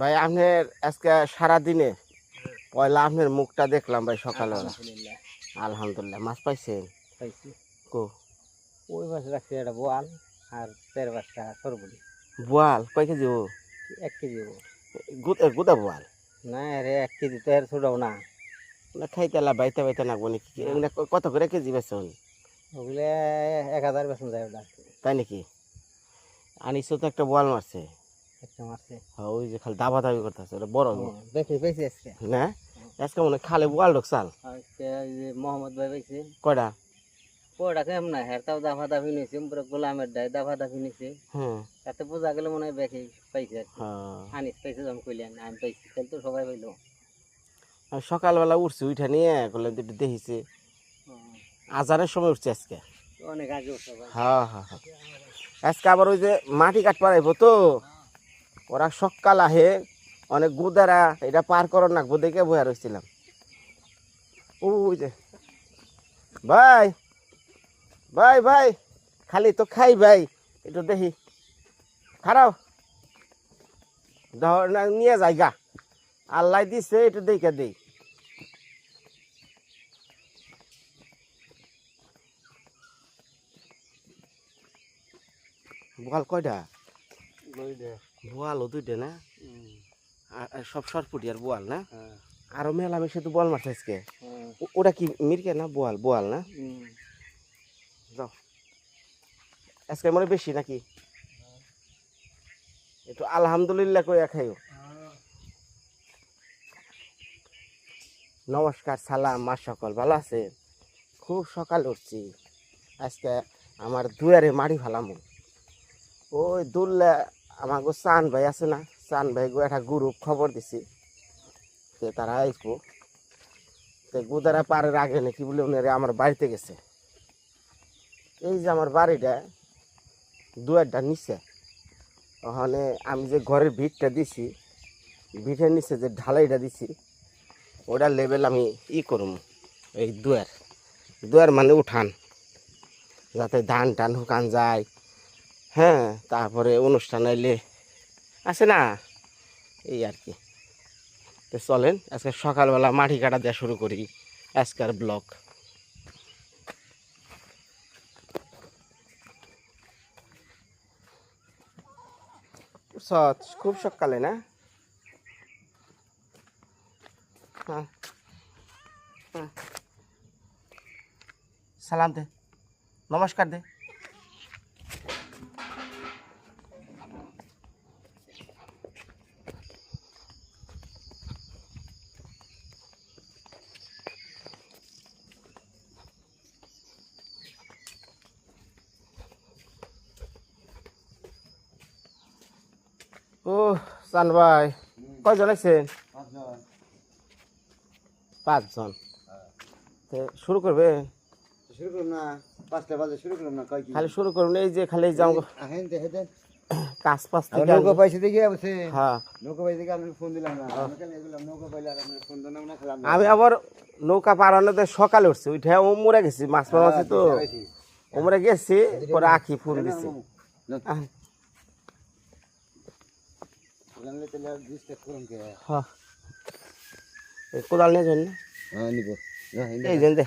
ভাই আপনার আজকে সারাদিনে পয়লা আপনার মুখটা দেখলাম ভাই সকালবেলা। আলহামদুলিল্লাহ আলহামদুলিল্লাহ। মাছ পাইছেন? পাইছি। কো ওই মাছ রাখছি একটা বোয়াল আর 4-5টা সরবুলি। বোয়াল কয় কেজি? ও 1 কেজি হবো। গুদা বোয়াল না রে 1 কেজি তো এর ছোটও না। না খাইতেলা বাইতে বাইতে নাকবো নাকি? এগুলা কত করে কেজি বেচন? ওগুলো 1000 বেতন যায় ওটা। তাই নাকি? আনিসও তো একটা বোয়াল মারছে। একটা মারছে। হ্যাঁ, ওই যে খালি দাবা দাবি করতেছে, ওটা বড় দেখি পাইছি আজকে। না? আজকে মনে হয় খালে বোয়াল ঢোকসাল। আজকে ওই যে মোহাম্মদ ভাই পাইছে। কয়টা? ওটা কেমন না হেরতাও দাফা দাফি নিয়েছে পুরো গোলামের ডাই দাফা দাফি নিয়েছে। হ্যাঁ তাতে বোঝা গেলে মনে হয় বেশি পাইছে আর কি। হ্যাঁ। আনিস পাইছে যখন কইলেন আমি পাইছি তাহলে তো সবাই পাইলো। আমি সকালবেলা উঠছি, উঠে নিয়ে করলাম একটু দেখিছে আজারের সময় উঠছে আজকে। অনেক আগে উঠছে ভাই। হ্যাঁ হ্যাঁ হ্যাঁ। আজকে আবার ওই যে মাটি কাট পারাইব তো, ওরা সকাল আহে অনেক গুদারা এটা পার করার নাকবো দেখে বইয়া রয়েছিলাম। ওই যে ভাই ভাই ভাই খালি তো খাই ভাই, একটু দেখি খারাপ না নিয়ে যাইগা আল্লাহ দিছে একটু দেখে দেই। বোয়াল কয়টা? বোয়ালও দুইটা না? আর সব সরপুটি আর বোয়াল না? আরো মেলা মিশে তো বল মারছে আজকে। ওটা কি মিরকে না বোয়াল? বোয়াল না? যাও আজকে মনে হয় বেশি নাকি? একটু আলহামদুলিল্লাহ কইয়া খাইও। নমস্কার, সালাম, মা সকল ভালো আছে? খুব সকাল উঠছি আজকে, আমার দুয়ারে মাড়ি ফেলামো। ওই দুললে আমার চান ভাই আছে না, চান ভাই গো একটা গ্রুপ খবর দিছি যে তারা আইসবো। তো গুদারা পারের আগে নাকি বলে উনারে আমার বাড়িতে গেছে। এই যে আমার বাড়িটা দুয়ারটা নিচে, ওখানে আমি যে ঘরের ভিতটা দিছি, ভিটের নিচে যে ঢালাইটা দিছি ওটা লেভেল আমি করুম। এই দুয়ার মানে উঠান, যাতে ধান টান হুকান যায়। হ্যাঁ, তারপরে অনুষ্ঠান আইলে আছে না, এই আর কি। তো চলেন আজকে সকালবেলা মাটি কাটা দেওয়া শুরু করি আজকের ব্লগ। খুব সকালে না? হ্যাঁ হ্যাঁ। সালাম দে, নমস্কার দে। ও চান ভাই, কয়জন আছেন? 5 জন। শুরু করবে? শুরু করুন না, 5টা বাজে শুরু করুন না। কয় কি খালি শুরু করুন, এই যে খালি যাও আহেন দেখে দেন। কাজ পাস আর থেকে নৌকা পাইছে দেখে বসে। হ্যাঁ, নৌকা পাইছে দেখে আমি ফোন দিলাম না। আমি কেন এগুলাম নৌকা পাইলে আর আমি ফোন দিলাম না, খেলাম। আমি আবার নৌকা পারানোতে সকালে উঠছি, উঠে ওমরে গেছি, মাছ মারা আছে তো ওমরে গেছি, পরে আখি ফুল দিছি। জানলে তাহলে আর ডিস্টার্ব করুন কে? হ্যাঁ, এই কোদাল নিয়ে যান না? হ্যাঁ নিব। এই যে দে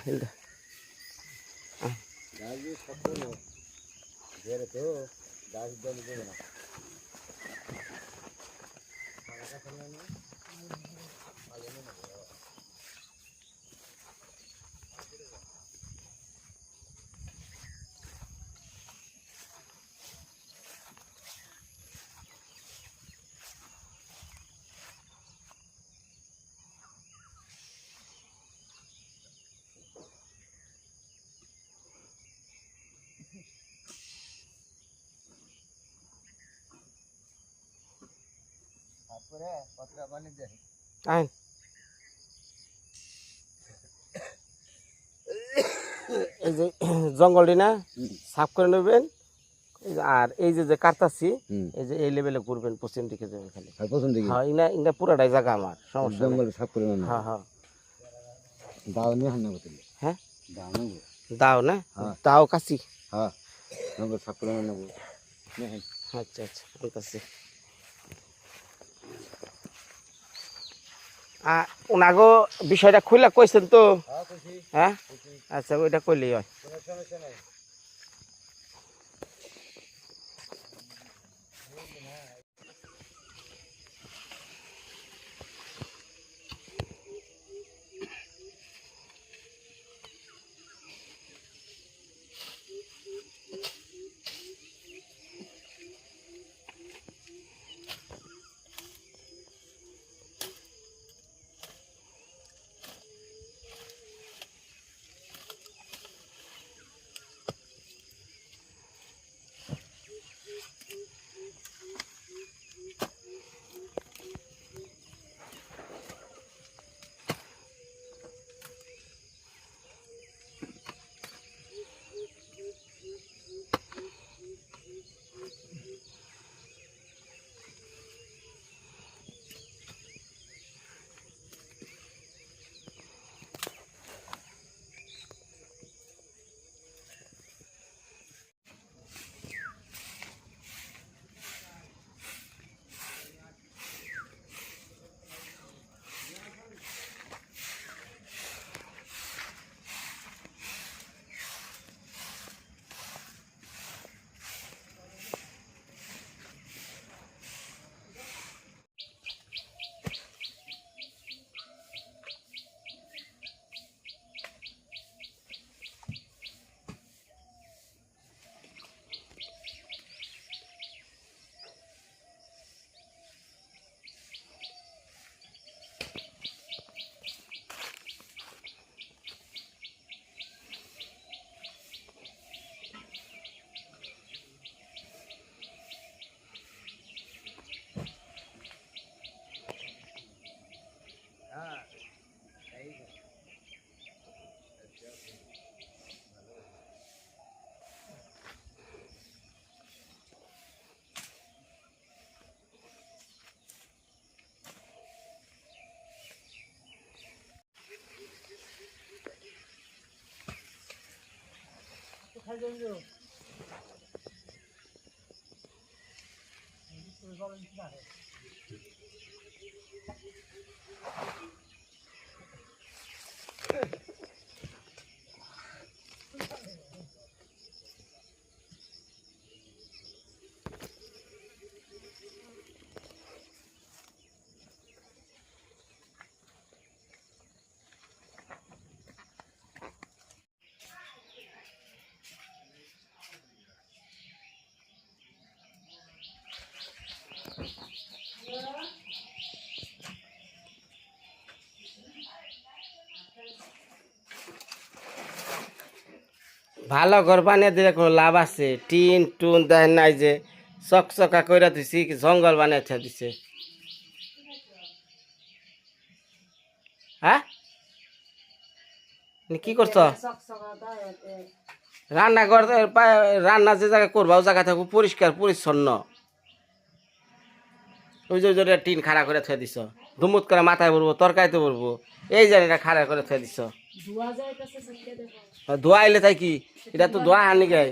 গাড়ি শক্ত না। ধরে তো গাড়ি দল দেবে না। তারপরে কতটা পানি দেয়? আইন। এই যে জঙ্গলটি না সাফ করে নেবেন, আর এই যে যে কাটতাছি এই যে এই লেভেলে করবেন, পশ্চিম দিকে যাবেন খালি। আর পছন্দ দিকে হ্যাঁ, ইনা ইনা পুরাটাই জায়গা আমার, সমস্যা নেই। জঙ্গল সাফ করে না। হ্যাঁ হ্যাঁ। দাও নিয়ে হান্না করতে। হ্যাঁ দাও না। দাও না? হ্যাঁ। দাও কাছি। হ্যাঁ, জঙ্গল সাফ করে না। আচ্ছা আচ্ছা, আনতাছি। ওনাগো বিষয়টা খুলে কইছেন তো? হ্যাঁ কইছি হ্যাঁ, কইছি, আচ্ছা ওইটা কইলেই হয়। কোনো সমস্যা নাই। ভালো ঘর বানিয়ে দিলে কোনো লাভ আছে? টিন টুন দেয় নাই যে চকচকা কইরা দিছি, জঙ্গল বানিয়ে দিছে। হ্যাঁ, কি করছ? রান্না কর, রান্না যে জায়গা করবা ও জায়গা থাকবো পরিষ্কার পরিচ্ছন্ন। ওই যে টিন খাড়া করে থুয়ে দিছ, ধুমুত করে মাথায় পড়বো, তরকারিতে পড়বো, এই জানিটা খাড়া করে থুয়ে দিছ। ধোয়া আইলে তাই কি, এটা তো ধোয়া আনি গায়ে।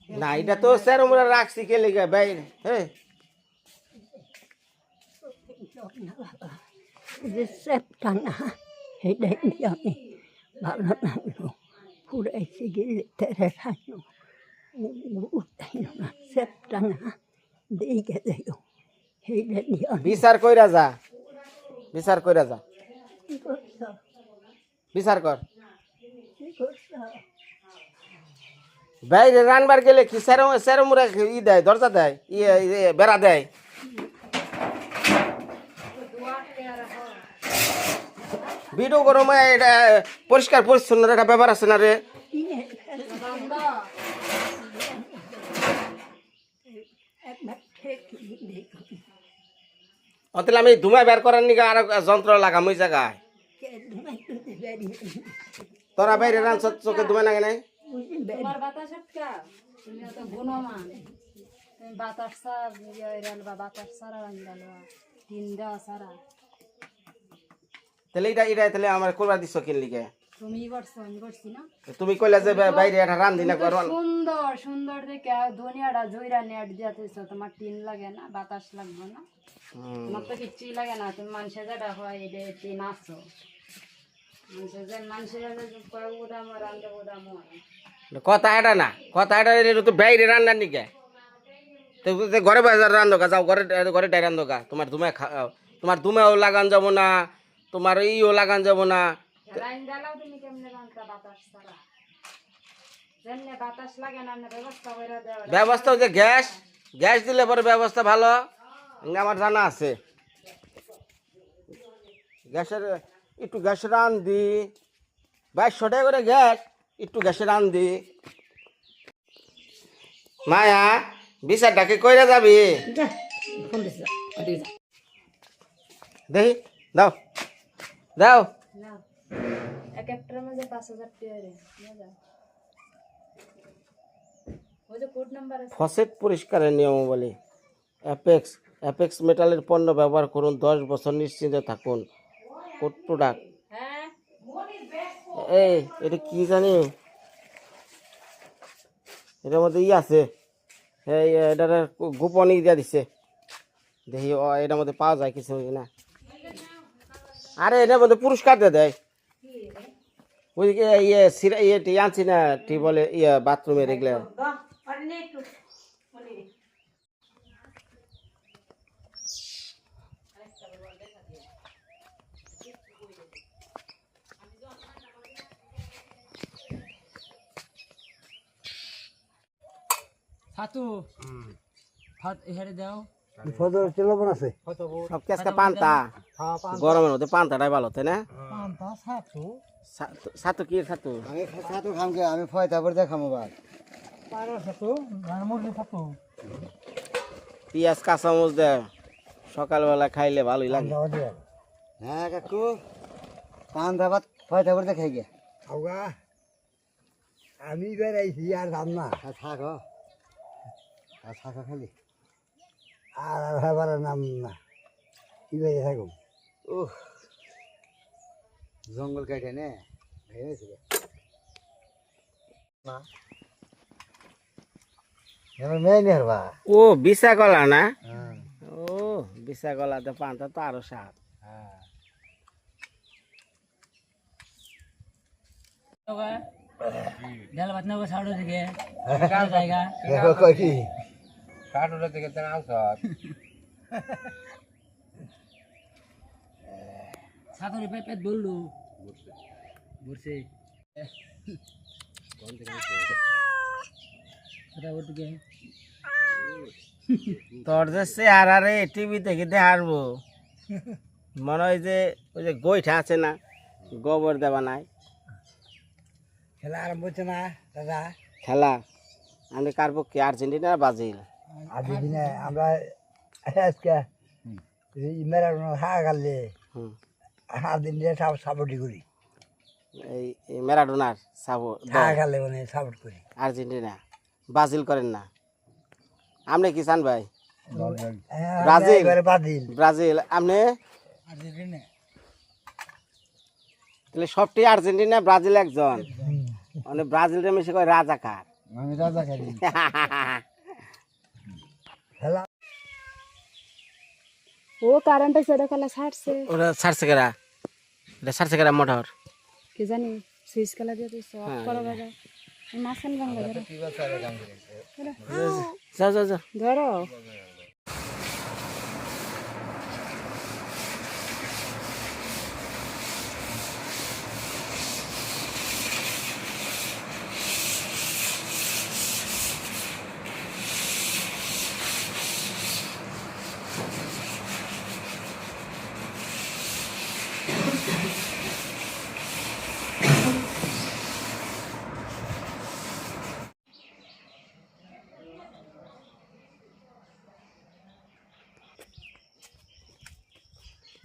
না এটা তো সেরমুরা রাখছি কে লেগে বাইরে। হ্যাঁ, যে সেপ্টানা হেডে আমি ভালো লাগলো ফুরাইছে গেলে তেরে খাইনো উঠাইনো না সেপ্টানা দিকে দেও হেডে বিচার কইরা যা, বিচার কইরা যা, কি করছ বিচার কর। কি করছ বাইরে রানবার গেলে কি সেরমুরা ই দেয়, দরজা দেয়, বেড়া দেয়। ভিডিও গরম এটা পরিষ্কার পরিচ্ছন্ন একটা ব্যাপার আছে না রে। একবার ঠিক অতলে আমি ধুমায় বের করার নিকে আর যন্ত্র লাগাম ওই জায়গায়। তোরা বাইরে রান চোখে ধুমায় লাগে নাই। তোমার বাতাস আটকা তুমি তো গুণমান তুমি বাতাস সার রালবা বাতাস সারা রালবা তিন দেওয়া সারা তাহলে এটা তাহলে আমার করবার দিচ্ছ কিন লিগে? তুমি করছো আমি করছি না তুমি কইলা যে বাইরে একটা রান্ধি না করো সুন্দর সুন্দর দেখে দুনিয়াটা জুইরা নেট দিতেছ তোমার টিন লাগে না বাতাস লাগবে না আমার তো কিচ্ছুই লাগে না তুমি মানুষের যেটা হয় এটা টিন আসো মানুষের উদাম রান্ধে উদাম হয় কথা এটা না কথা এটা তো বাইরে রান্নার নিকে তো ঘরে বাজার রান্ধো গা যাও ঘরে ঘরে ডাই রান্ধো গা তোমার দুমেও লাগান যাব না তোমার ইও লাগান যাব না রাইন জ্বালাও তুমি কেমনে রান্তা বাতাস ছাড়া যেমনে বাতাস লাগে না ব্যবস্থা করে দেওয়া ব্যবস্থা হচ্ছে গ্যাস গ্যাস দিলে পরে ব্যবস্থা ভালো আমার জানা আছে গ্যাসের একটু গ্যাস রান্ধি 2200 টাকা করে গ্যাস একটু গ্যাসে রান্ধি মায়া বিচারটাকে কইরা যাবি দেখি দাও দাও না এক একটার মধ্যে 5000 টাকা রে নিয়ে যাও ওই যে কোড নাম্বার আছে ফসেট পরিষ্কারের নিয়মাবলী অ্যাপেক্স মেটালের পণ্য ব্যবহার করুন 10 বছর নিশ্চিন্তে থাকুন কোড প্রোডাক্ট হ্যাঁ এই এটা কি জানি এটার মধ্যে আছে এই এটার গোপনই দিয়ে দিছে দেখি এটার মধ্যে পাওয়া যায় কিছু না আরে এটার মধ্যে পুরস্কার দিয়ে দেয় ওই ইয়ে আনছি না ঠিক বলে ইয়ে বাথরুমে রেগুলার ছাতু ভাত এখানে দাও ফজর চলবন আছে সব আজকে পান্তা গরমের মধ্যে পান্তাটাই ভালো তাই না পান্তা ছাতু ছাতু কি ছাতু আমি ছাতু খামকে আমি ফয়তা পর দেখামো বা পারো ছাতু মুরগি ছাতু পেঁয়াজ কাঁচামচ দে সকালবেলা খাইলে ভালোই লাগে হ্যাঁ কাকু পান দাবাত ফয়তা পর দেখাই গে আউগা আমি বেড়াইছি আর দাম না থাক আর থাক খালি আর হেবার নাম না কি বেড়ে থাকুন জঙ্গল কাটে নে ভেবেছিল না এবার মেয়ে নিয়ে বা ও বিশা গলা না হ্যাঁ ও বিশা গলাতে পান্তা তো আরো স্বাদ হ্যাঁ ডাল ভাত নেবো সাড়ে থেকে জায়গা দেখো কই কি ছাতুর পেট বললু বসে তোর যে চেহারা রে টিভি থেকে দেখারবো মনে হয় যে ওই যে গৈঠা আছে না গোবর দেওয়া নাই খেলা আরম্ভ হচ্ছে না দাদা খেলা আমি কার পক্ষে আর্জেন্টিনা আর ব্রাজিল আজকের দিনে আমরা আজকে মেরাডোনা হা গালে হুম আর্জেন্টিনা সাপোর্টই করি এই ম্যারাডোনার হা গালে মানে সাপোর্ট করি আর্জেন্টিনা ব্রাজিল করেন না আপনি কি চান ভাই হ্যাঁ, ব্রাজিল? এবারে বাতিল ব্রাজিল আপনি আর্জেন্টিনা তাহলে সবটি আর্জেন্টিনা ব্রাজিল একজন মানে ব্রাজিলের মেশে কয় রাজাকার আমি রাজা খালি খেলা ও কারেন্টটা সেটা কালা ছাড়ছে ওরা ছাড়ছে কেরা এটা ছাড়ছে কেরা মোটর কি জানি সুইচ কালা দিয়ে দিছে অফ করা বাজা মাছেন গঙ্গা ধরো যাও যাও যাও ধরো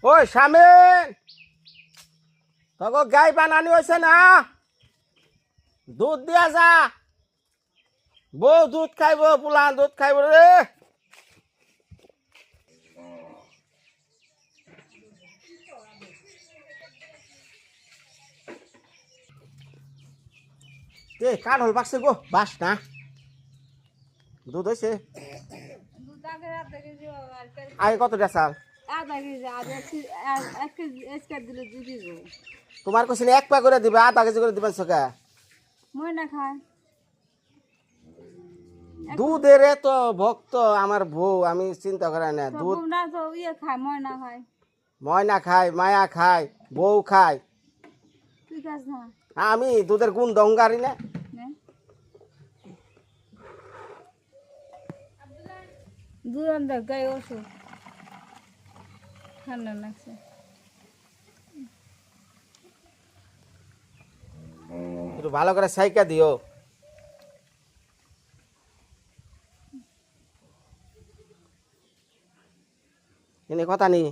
ওই শামিল তোকে গাই বানানি হয়েছে না দুধ দিয়া যা বউ দুধ খাইব পুলান দুধ খাইব রে তে কাঠল বাক্সে গো বাস না দুধ হয়েছে দুধ আগে আধা কেজি আর আগে কত চাল আধা কেজি আর এক কেজি এসকার দিলে দুধ দিব তোমার কোশ্চেন এক পা করে দিবে আধা কেজি করে দিবেন সকা মই না খায় দুধের তো ভক্ত আমার বউ আমি চিন্তা করে না দুধ তোমরা তো ইয়ে খায় মই না খায় ময়না খায় মায়া খায় বউ খায় তুই খাস না আমি দুধের গুণ দঙ্গারি না নে দুধ আনতে গায়ে ওষুধ ঠান্ডা লাগছে একটু ভালো করে সাইকা দিও এনে কথা নি 2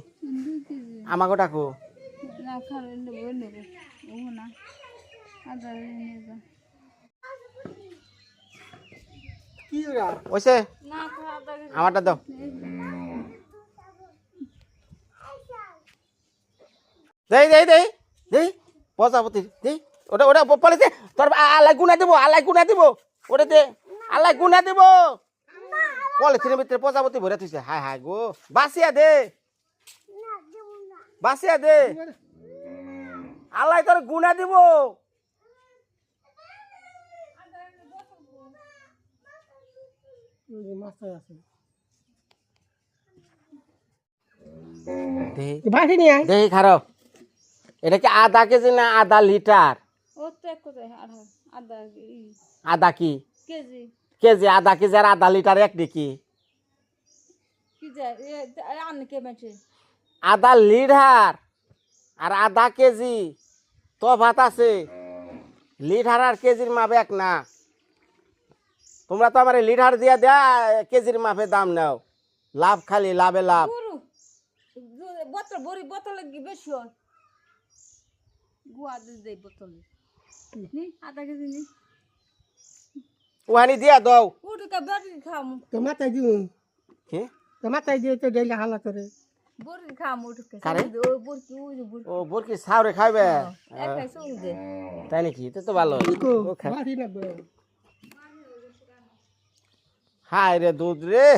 কেজি আমাকে ডাকো না খালে নেবো নেবো ও না আধা নিয়ে যা ওইসে না খা আধা কেজি আমারটা দাও দেই দেই দেই দেই প্রজাপতি দেই ওটা ওটা পড়েছে তোর আল্লাহ গুনা দিব আল্লাহ গুনা দিব ওটা দে আল্লাহ গুনা দিব পলিথিনের ভিতরে প্রজাপতি ভরে থুইছে হায় হায় গো বাসিয়া দে বাসিয়া দে আল্লাহ তোর গুনা দিব দেই খারাপ এটা কি আধা কেজি না আধা লিটার ও তো এক কোথায় আধা আধা কি কেজি কেজি আধা কেজি আর আধা লিটার এক নাকি কি যায় আনে কে বেঁচে আধা লিটার আর আধা কেজি তফাত আছে লিটার আর কেজির মাপ এক না তোমরা তো আমার লিটার দিয়া দেয়া কেজির মাপে দাম নাও লাভ খালি লাভে লাভ গরু বোতল বড়ি বোতল কি বেশি হয় গুয়া দুধ দেই বোতলে নি আধা কেজি নি ওহানি দিয়া দাও উঠে বেরি খামু তো মাথায় দিও কি তো মাথায় দিয়ে তো ডেলি হালা করে বড়ি খামু উঠে কারে? ও বড়ি ওই যে বড়ি ও বোরকি সাউরে খাইবে একটা সৌ দে তাই নাকি তো ভালো ও খা। মারি না হায় রে দুধ রে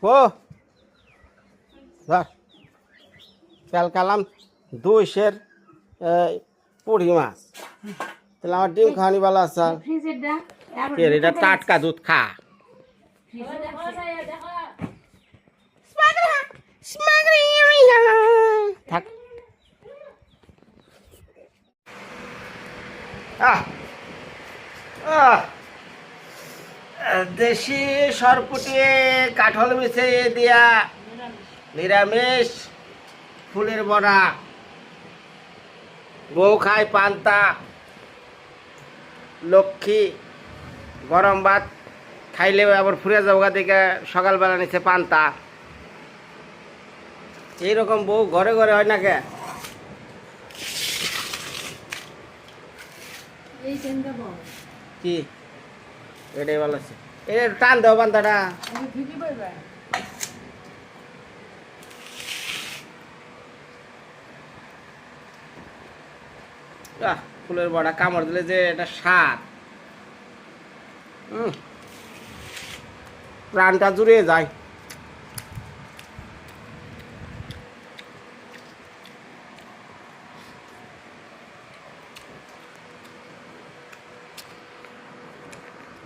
ও ধর তেল কালাম 2 সের পুঁটি মাছ তাহলে আমার ডিম খাওয়ানি ভালো আছে ফ্রিজের দা এটা টাটকা দুধ খা থাক দেশি সরপুটিয়ে কাঠল মিশে দিয়া নিরামিষ ফুলের বড়া বউ খায় পান্তা লক্ষ্মী গরম ভাত খাইলে আবার ফুরে যাবো থেকে সকালবেলা নিচে পান্তা এইরকম বউ ঘরে ঘরে হয় না কে এই চেনটা বল কি এটাই ভালো আছে এটা টান দাও পান্তাটা আমি ভিডি বইবা ফুলের বড়া কামড় দিলে যে এটা স্বাদ প্রাণটা জুড়িয়ে যায়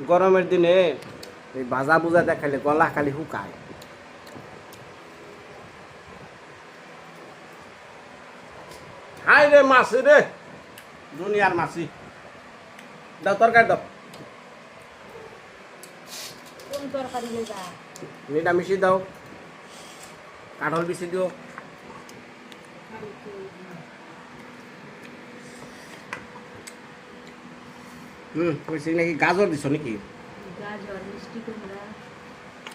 গরমের দিনে এই ভাজা বুজা দেখালে গলা খালি শুকায় হাই রে মাছি রে দুনিয়ার মাছি দাও তরকারি দাও কোন তরকারি লইবা নিরামিষি দাও কাঠল বিচি দিও কইছি নাকি গাজর দিছ নাকি গাজর মিষ্টি কুমড়া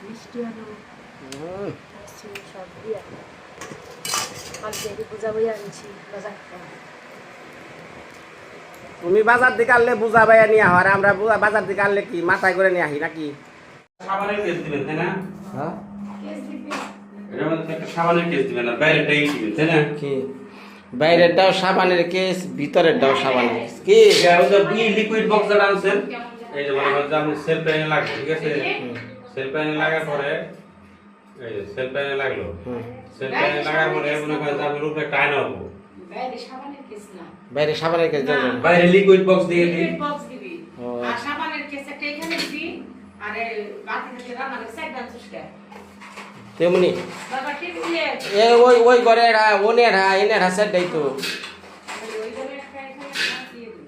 মিষ্টি আলু সব দিয়া কালকে এটি পূজা বই আনছি বাজার থেকে। তুমি বাজার থেকে আনলে বুঝা বাইয়া নিয়ে আর আমরা বাজার থেকে আনলে কি মাথায় করে নিয়ে আহি নাকি? সাবানের কেস দিবেন তাই না? হ্যাঁ এটার মধ্যে একটা সাবানের কেস দিবেন আর বাইরেটাই দিবেন তাই না? কি বাইরেরটাও সাবানের কেস ভিতরেরটাও সাবানের কেস কি? লিকুইড বক্স যেটা আনছেন এই যে মনে হচ্ছে আপনি সেলফ প্যানে লাগবে ঠিক আছে? সেলফ প্যানে লাগার পরে এই যে সেলফ প্যানে লাগলো, সেলফ প্যানে লাগার পরে মনে করেন যে আমি রূপে একটা আয়না হবো, বাইরে সাবানের কেস দেবেন, বাইরে লিকুইড বক্স দিয়ে দিই। বক্স দিবি আর সাবানের কেস একটা এখানে দিবি আর বাতি থেকে রান্নার সাইড ডান সুস্কা তেমনি বাবা টিভি দিয়ে এ ওই ঘরে ওনের এনের হাসের দেই তো। ওই জন্য একটা এখানে দিয়ে দিবি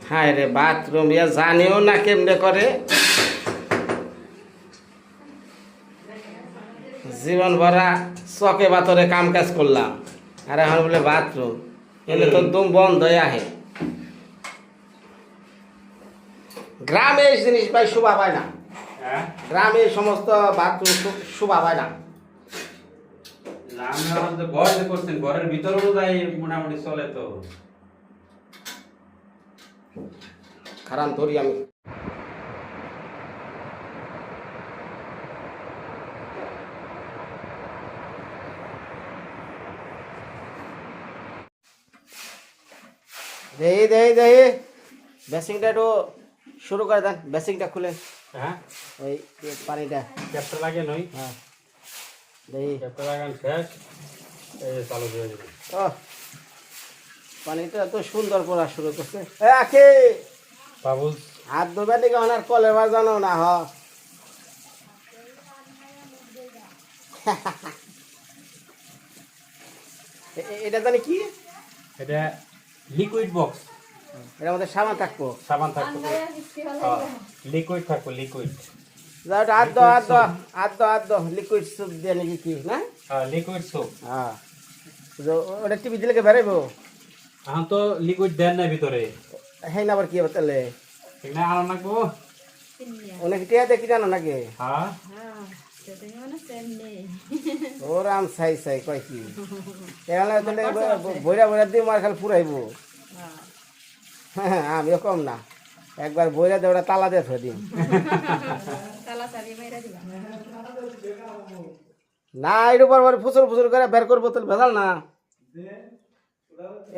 হায় রে বাথরুম ইয়া জানেও না কেমনে করে, জীবন ভরা চকে বাতরে কাম কাজ করলাম আর এখন বলে বাথরুম, এলে তো দুম বন্ধ হয়ে আহে। গ্রামে এই জিনিস ভাই শোভা পায় না, হ্যাঁ গ্রামে এই সমস্ত বাথরুম শোভা পায় না। আমি আমাদের ঘর যে করছেন ঘরের ভিতরেও যাই মোটামুটি চলে তো। খারাপ ধরি আমি। দেই বেসিংটা একটু শুরু করে দেন, বেসিংটা খুলে হ্যাঁ ওই পানিটা। ক্যাপটা লাগে নই, হ্যাঁ দেই ক্যাপটা লাগান শেষ, এই যে চালু করে দেবেন। ও পানিটা তো সুন্দর পড়া শুরু করছে। এ আখি বাবুল হাত ধোবার দিকে ওনার কলের বার জানো না হ। এটা জানি কি? এটা লিকুইড বক্স, এটার মধ্যে সাবান থাকবো। সাবান থাকতো, লিকুইড থাকবো লিকুইড। যাও হাত দো লিকুইড সুপ দিয়ে নাকি কি না? Liquid soap. হ্যাঁ ওটা টিভি দিলে বেরাইবো। এখন তো লিকুইড দেন না ভিতরে, হ্যাঁ না আবার কি হবে তাহলে? ঠিক না আনো নাকবো। অনেক টিয়া দেখি জানো নাকি? হ্যাঁ ও রাম সাই কয় কি তাহলে বইরা দিয়ে মার খালি পুরাইবো। হ্যাঁ আমিও কম না, একবার বইরা দিয়ে ওটা তালা দিয়ে ফেলে দিই না, একটু পর ফুসুর করে বের করবো তাহলে ভেজাল না।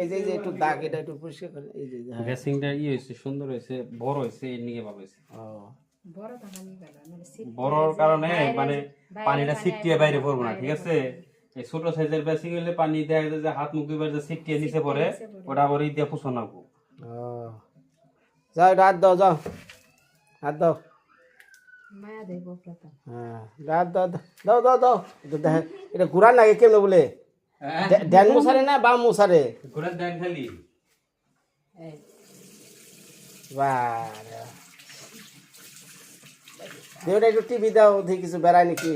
এই যে একটু দাগ এটা একটু পরিষ্কার করে, এই যে ড্রেসিংটা হয়েছে সুন্দর হয়েছে, বড় হয়েছে, এর নিকে ভালো হয়েছে। ও বড়র কারণে মানে পানিটা ছিটিয়ে বাইরে পড়বো না, ঠিক আছে? এই ছোট সাইজের বেসিং হলে পানি দেখা যায় যে হাত মুখ দুইবার যে ছিটিয়ে নিচে পড়ে, ওটা আবার ই দিয়ে পুষো নাকবো। যাও এটা হাত দাও, যাও হাত দাও। মায়া দেবো প্রথম হ্যাঁ হাত দাও এটা ঘুরান লাগে কেমন বলে? ড্যান মশারে না বাম মশারে? ঘুরে দেন খালি দেওটা একটু টিভি দাও, দেখি কিছু বেড়ায় নাকি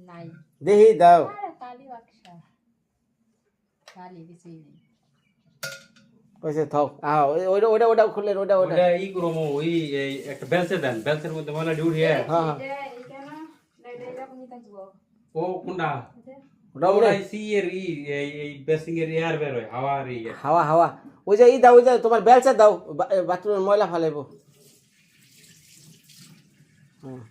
নাই দেখি দাও। কালি বাক্সা কালি কিছুই নেই কইছে থাও ওইটা খুললেন ওইটা ওটা ই করবো, ওই এই একটা বেলচে দেন, বেলচের মধ্যে ময়লা উঠিয়ে। হ্যাঁ ও কোনটা? ওটা ওটা সি এর ই এই বেসিং এর এয়ার বের হয়, হাওয়া আর ই। হাওয়া ওই যে দাও, ওই যে তোমার বেলচা দাও, বাথরুমের ময়লা ফালাইবো। হ্যাঁ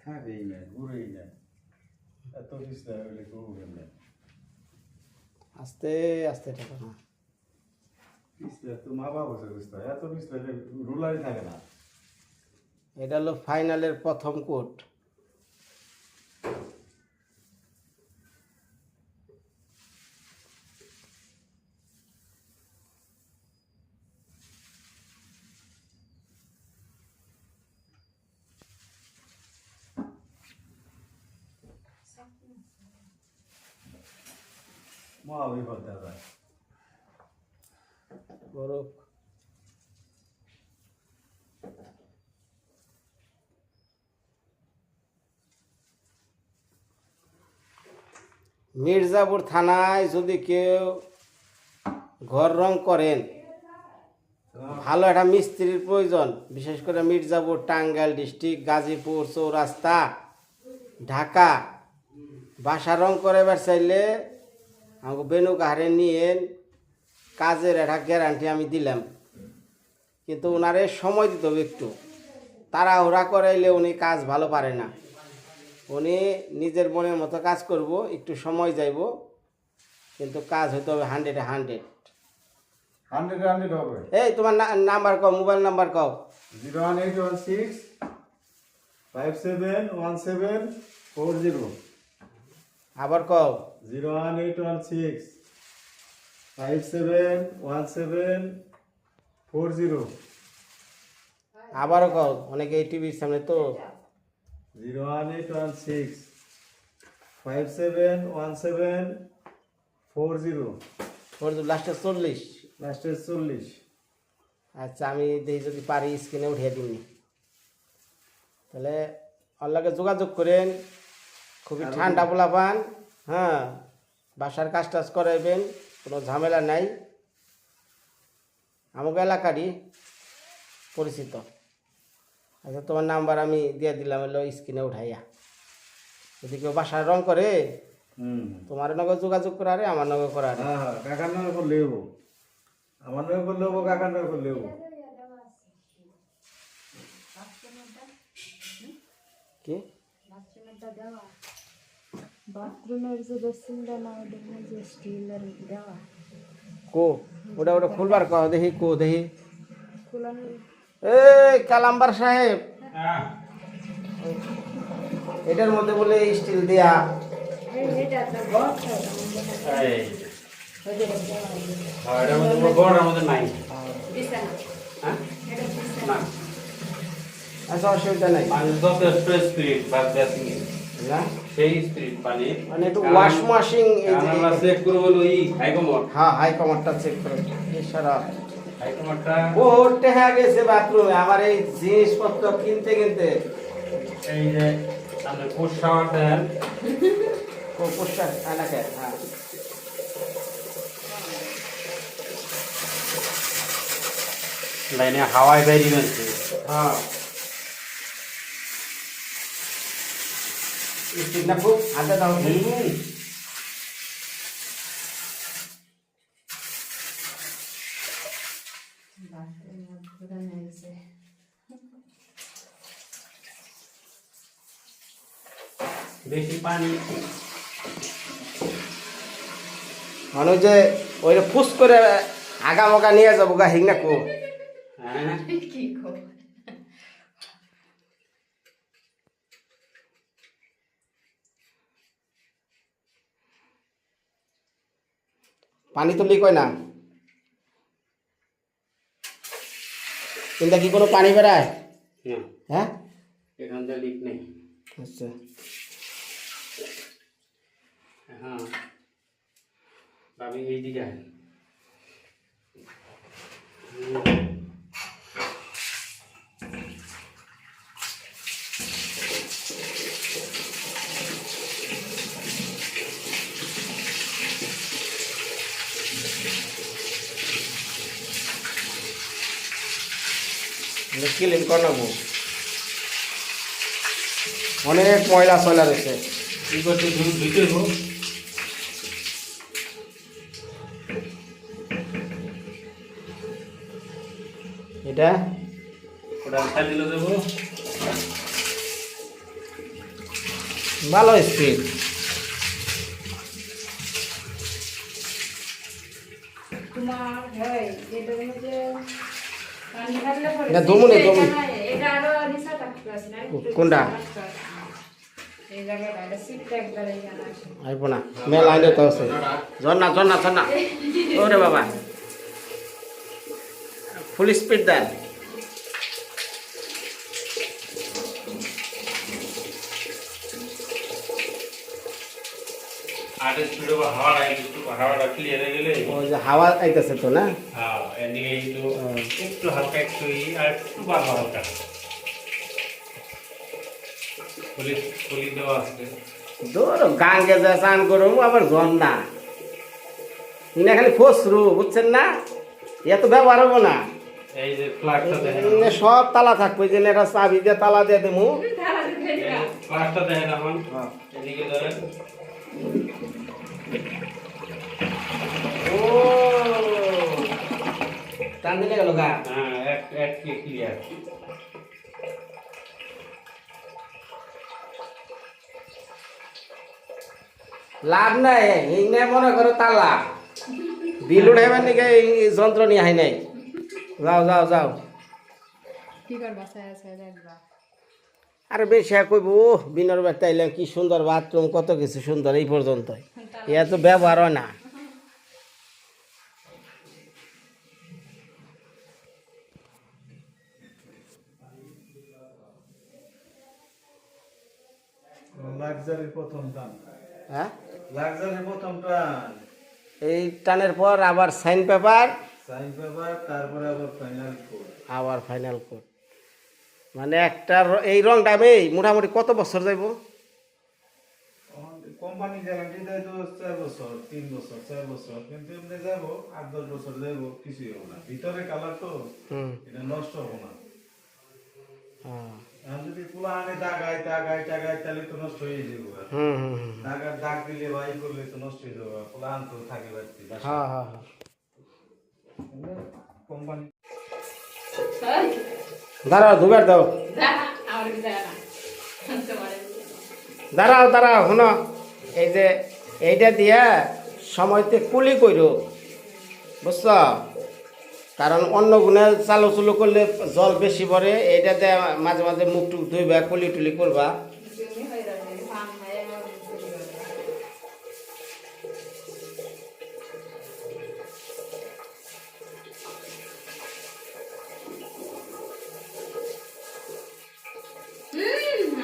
থাকেই না, ঘুরেই না, এত বিস্তার হলে করবেন না। আস্তে আস্তে টাকা না, বিস্তার তো মা বাবা বসে বিস্তার, এত বিস্তার রুলাই থাকে না। এটা হলো ফাইনালের প্রথম কোট। মহা বিপদ দাদা বরফ মির্জাপুর থানায় যদি কেউ ঘর রং করেন, ভালো একটা মিস্ত্রির প্রয়োজন, বিশেষ করে মির্জাপুর, টাঙ্গাইল ডিস্ট্রিক্ট, গাজীপুর, চৌরাস্তা, ঢাকা বাসা রং করাবার চাইলে আমাকে বেনুকাহারে নিয়ে কাজের একটা গ্যারান্টি আমি দিলাম। কিন্তু ওনারে সময় দিতে হবে একটু, তাড়াহুড়া করাইলে উনি কাজ ভালো পারে না। উনি নিজের মনের মতো কাজ করব, একটু সময় যাইব, কিন্তু কাজ হইতে হবে 100-এ 100। 100 হবে। এই তোমার নাম্বার কও, মোবাইল নাম্বার কও। 01816 571740। আবার কও। 01816 571740। আবারও কও, অনেকে এই টিভির সামনে তো। 01816 571740। লাস্টে 40। লাস্টে 40। আচ্ছা, আমি দেখি যদি পারি স্ক্রিনে উঠিয়ে দিই। তাহলে আল্লাহকে যোগাযোগ করেন, খুবই ঠান্ডা পোলা পান। হ্যাঁ, বাসার কাজ টাজ করাইবেন, কোনো ঝামেলা নাই। আমাকে এলাকারই পরিচিত। আচ্ছা, তোমার নাম্বার আমি দিয়ে দিলাম, এলো স্ক্রিনে উঠাইয়া। যদি কেউ বাসার রং করে, তোমার নগর যোগাযোগ করারে, আমার নগর করারে। হ্যাঁ হ্যাঁ, কাকার নামে করলে হবো, আমার নামে করলে হবো, কাকার নামে করলে হবো। কি বাথরুমের যে বেসিনটা না, ওটা যে স্টিলের দেওয়া, কো ওটা ওটা খুলবার কহ দেখি, কো দেখি। খোলানো এই কালাম্বার সাহেব, হ্যাঁ এটার মধ্যে বলে স্টিল দেয়া। এটা তো বড় এই এটার মধ্যে বড়, আমাদের নাই। বিছানা, হ্যাঁ এটা বিছানা। না, আচ্ছা, অসুবিধা নাই। পানি যথেষ্ট স্পিরিট বাদ দেওয়া না সেই স্পিরিট পানি মানে একটু ওয়াশিং। আমরা চেক করবো বলো ই হাইকমোড। হ্যাঁ, হাই কমারটা চেক করে। সারা হাইকমোডটা বহুত টাকা গেছে বাথরুমে আমার এই জিনিসপত্র কিনতে কিনতে। এই যে আপনি ফুড শাওয়ার দেন, পোস্টার আনাকে। হ্যাঁ, লাইনে হাওয়ায় বেরিয়ে গেছে। হ্যাঁ, স্টিল না খুব হাতে দাও। বেশি পানি মানুষ যে ওই ফুস করে আগা মগা নিয়ে যাবো গা, হিং না কো। হ্যাঁ কি কো পানি তো লিক হয় না, কিন্তু কি কোনো পানি বেড়ায়? না, হ্যাঁ, এখান থেকে লিক নেই। আচ্ছা, হ্যাঁ ভাবি এইদিকে আয়। ক্লিন করে নেবো, অনেক ময়লা সয়লা রয়েছে। কি করতে ধুইতে হোক, এটা ওটা খাই দিলে দেবো। ভালো স্পিড। তোমার হয় এটার মধ্যে পানি ঢাললে পরে না, দমুনি, এটা দমুনি। না, এটা আরো নিচে থাকতে আছে না, একটু কোনটা? এই জায়গাটা এটা সিটটা একবারে এখানে আসে। আইব না, মেলা আইলে তো আছে। ঝর্ণা ঝর্ণা ঝর্ণা, ওরে বাবা, ফুল স্পিড দেন। 8 স্পিড বা হাওয়াটা ক্লিয়ার হয়ে গেলে ওই যে হাওয়া আইতেছে তো না? হ্যাঁ এদিকে একটু হালকা একটু আর একটু বাড়া হালকা পুলি দেওয়া আছে দূর গাঙ্গে যা চান করো আবার জন না, ইনা খালি ফসরু, বুঝছেন না? এত ব্যবহার হবো না। এই যে ফ্ল্যাগটা দেখেন এনে সব তালা থাকবে, যে এটা চাবি দিয়ে তালা দিয়ে দেবো। ফ্ল্যাগটা দেখেন এখন এদিকে ধরেন ও টান দিলে গেল গা। হ্যাঁ এক ক্লিয়ার লাভ নাই, এনে মনে করো তালা বিল উঠাইবার নাকি এই যন্ত্র নিয়ে আই নাই। যাও যাও যাও। কি করবা সায়া দেখবা আর বেশি কইব ও বিনর বাড়িতে আইলাম, কি সুন্দর বাথরুম, কত কিছু সুন্দর, এই পর্যন্ত ইয়া তো ব্যবহার হয় না। লাক্সারির প্রথম টান, হ্যাঁ, লাক্সারির প্রথম টান, এই টানের পর আবার সাইন পেপার, সাইন পেপার, তারপরে আবার ফাইনাল কোড। আবার ফাইনাল কোড। মানে একটা এই রংটা আমি মোটামুটি কত বছর যাইব? কোম্পানি গ্যারান্টি দেয় তো 4 বছর, 3 বছর, 4 বছর, কিন্তু এমনি যাবো 8-10 বছর যাইবো, কিছুই হবে না। ভিতরে কালার তো হুম, এটা নষ্ট হবে না। হ্যাঁ, আর যদি পোলা আনে দাগায় তাহলে তো নষ্ট হয়ে যাবো। হুম হুম হুম, দাগ দিলে বা ই করলে তো নষ্ট হয়ে যাবে, পোলা আনতো থাকে বাড়তি। হ্যাঁ হ্যাঁ হ্যাঁ। কোম্পানি দাঁড়াও, দুবার দাও, দাঁড়াও দাঁড়াও, শোনো, এই যে এইটা দিয়া সময়তে কুলি করো, বুঝছ? কারণ অন্য গুণে চালু চুলু করলে জল বেশি পড়ে, এইটাতে মাঝে মাঝে মুখ টুক ধুইবা, কুলি টুলি করবা।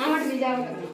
আমার ভিজা